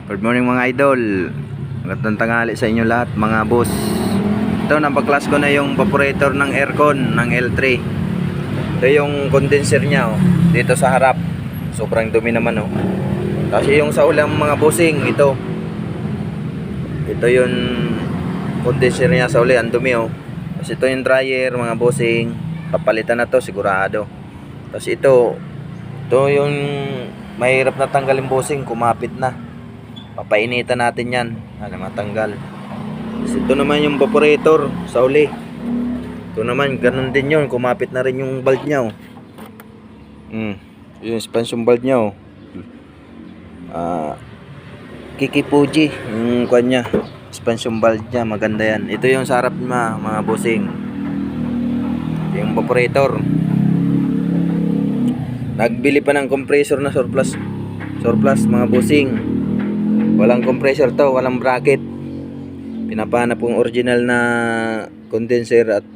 Good morning mga idol. Magandang tanghali sa inyo lahat mga boss. Ito, napaklas ko na yung evaporator ng aircon ng L3. Ito yung condenser niya dito sa harap. Sobrang dumi naman Kasi yung sa ulang mga bossing, ito yung condenser niya sa uli, ang dumi Kasi ito yung dryer mga bossing. Papalitan na to sigurado. Tapos ito yung mahirap na tanggalin bossing, kumapit na. Papainitan natin yan para matanggal. Kasi ito naman yung evaporator sa uli. Ito naman ganun din yun, kumapit na rin yung bulb nya yung expansion bulb nya Kiki Fuji yung kanya expansion bulb nya, maganda yan. Ito yung sa harap mga bossing, yung evaporator. Nagbili pa ng compressor na surplus mga bossing. Walang compressor to, walang bracket. Pinapahanap yung original na condenser at